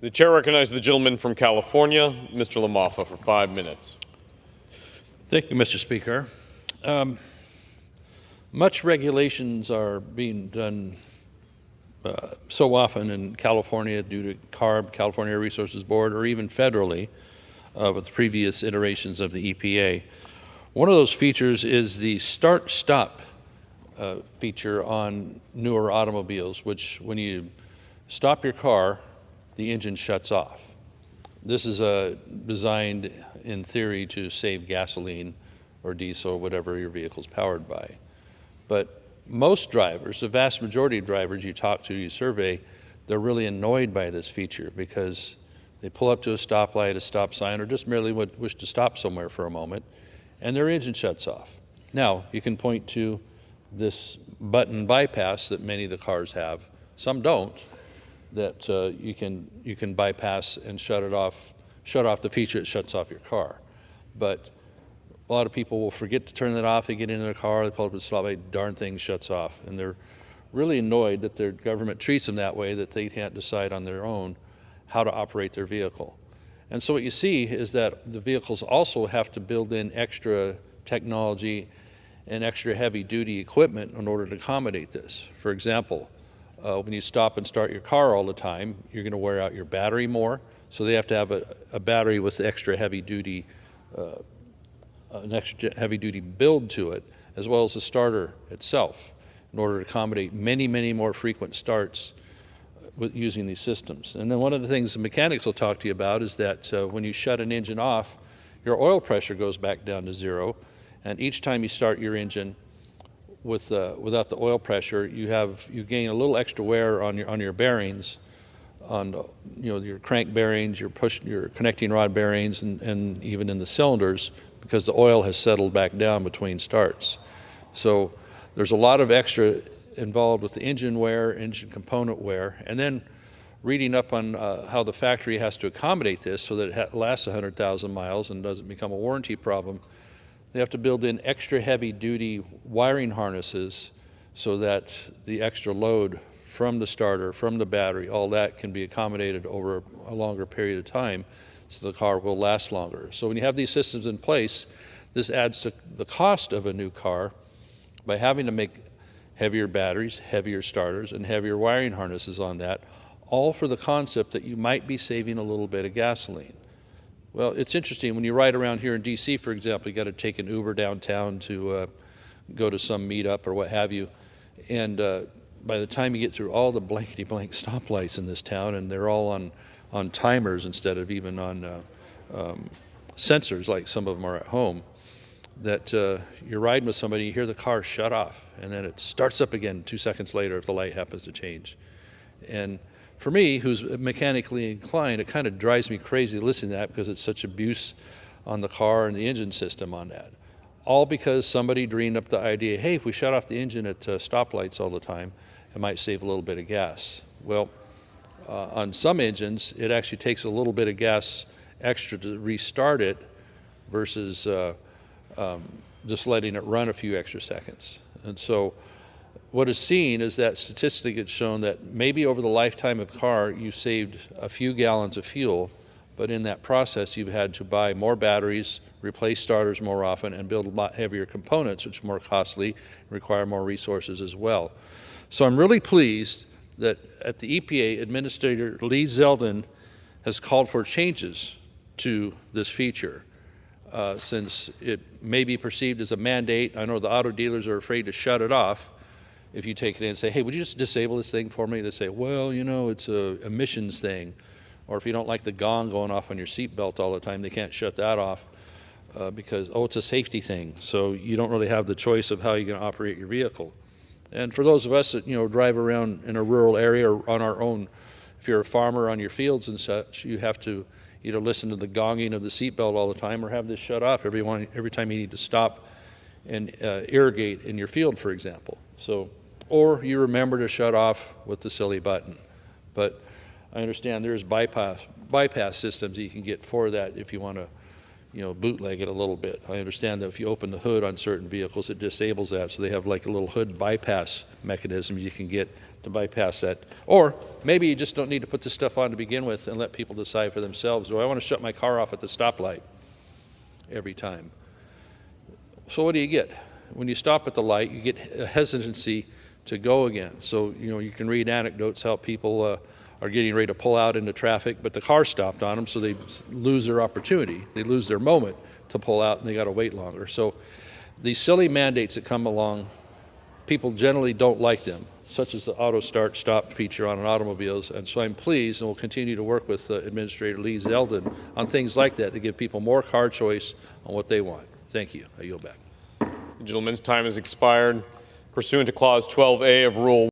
The chair recognizes the gentleman from California, Mr. LaMalfa, for 5 minutes. Thank you, Mr. Speaker. Much regulations are being done so often in California due to CARB, California Air Resources Board, or even federally with previous iterations of the EPA. One of those features is the start-stop feature on newer automobiles, which when you stop your car, the engine shuts off. This is designed in theory to save gasoline or diesel or whatever your vehicle is powered by. But most drivers, the vast majority of drivers you talk to, you survey, they're really annoyed by this feature because they pull up to a stoplight, a stop sign, or just merely wish to stop somewhere for a moment, and their engine shuts off. Now, you can point to this button bypass that many of the cars have. Some don't, that you can bypass and shut off the feature that shuts off your car. But a lot of people will forget to turn that off. They get into their car, they pull up to the stoplight, darn thing shuts off. And they're really annoyed that their government treats them that way, that they can't decide on their own how to operate their vehicle. And so what you see is that the vehicles also have to build in extra technology and extra heavy-duty equipment in order to accommodate this. For example, when you stop and start your car all the time, you're going to wear out your battery more, so they have to have a battery with extra heavy-duty an extra heavy-duty build to it, as well as the starter itself, in order to accommodate many, many more frequent starts with using these systems. And then one of the things the mechanics will talk to you about is that when you shut an engine off, your oil pressure goes back down to zero, and each time you start your engine without the oil pressure, you gain a little extra wear on your bearings, on your crank bearings, your connecting rod bearings, and even in the cylinders, because the oil has settled back down between starts. So there's a lot of extra involved with the engine wear, engine component wear, and then reading up on how the factory has to accommodate this so that it lasts 100,000 miles and doesn't become a warranty problem. They have to build in extra heavy-duty wiring harnesses so that the extra load from the starter, from the battery, all that can be accommodated over a longer period of time so the car will last longer. So when you have these systems in place, this adds to the cost of a new car by having to make heavier batteries, heavier starters, and heavier wiring harnesses on that, all for the concept that you might be saving a little bit of gasoline. Well, it's interesting, when you ride around here in DC, for example, you got to take an Uber downtown to go to some meetup or what have you, and by the time you get through all the blankety-blank stoplights in this town, and they're all on timers instead of even on sensors like some of them are at home, that you're riding with somebody, you hear the car shut off, and then it starts up again 2 seconds later if the light happens to change. And for me, who's mechanically inclined, it kind of drives me crazy listening to that because it's such abuse on the car and the engine system on that. All because somebody dreamed up the idea, hey, if we shut off the engine at stoplights all the time, it might save a little bit of gas. Well, on some engines, it actually takes a little bit of gas extra to restart it versus just letting it run a few extra seconds. And so what is seen is that statistically it's shown that maybe over the lifetime of the car, you saved a few gallons of fuel, but in that process, you've had to buy more batteries, replace starters more often, and build a lot heavier components, which are more costly, require more resources as well. So I'm really pleased that at the EPA, Administrator Lee Zeldin has called for changes to this feature since it may be perceived as a mandate. I know the auto dealers are afraid to shut it off. If you take it in and say, hey, would you just disable this thing for me? They say, well, it's a emissions thing. Or if you don't like the gong going off on your seatbelt all the time, they can't shut that off because, it's a safety thing. So you don't really have the choice of how you're going to operate your vehicle. And for those of us that, drive around in a rural area or on our own, if you're a farmer on your fields and such, you have to either listen to the gonging of the seatbelt all the time or have this shut off every time you need to stop and irrigate in your field, for example. So, or you remember to shut off with the silly button. But I understand there's bypass systems that you can get for that if you want to, bootleg it a little bit. I understand that if you open the hood on certain vehicles, it disables that. So they have like a little hood bypass mechanism you can get to bypass that. Or maybe you just don't need to put this stuff on to begin with and let people decide for themselves, do I want to shut my car off at the stoplight every time? So what do you get? When you stop at the light, you get a hesitancy to go again. So, you can read anecdotes how people are getting ready to pull out into traffic, but the car stopped on them, so they lose their opportunity. They lose their moment to pull out, and they got to wait longer. So these silly mandates that come along, people generally don't like them, such as the auto start stop feature on automobiles. And so I'm pleased and will continue to work with Administrator Lee Zeldin on things like that to give people more car choice on what they want. Thank you. I yield back. The gentleman's time has expired. Pursuant to Clause 12A of Rule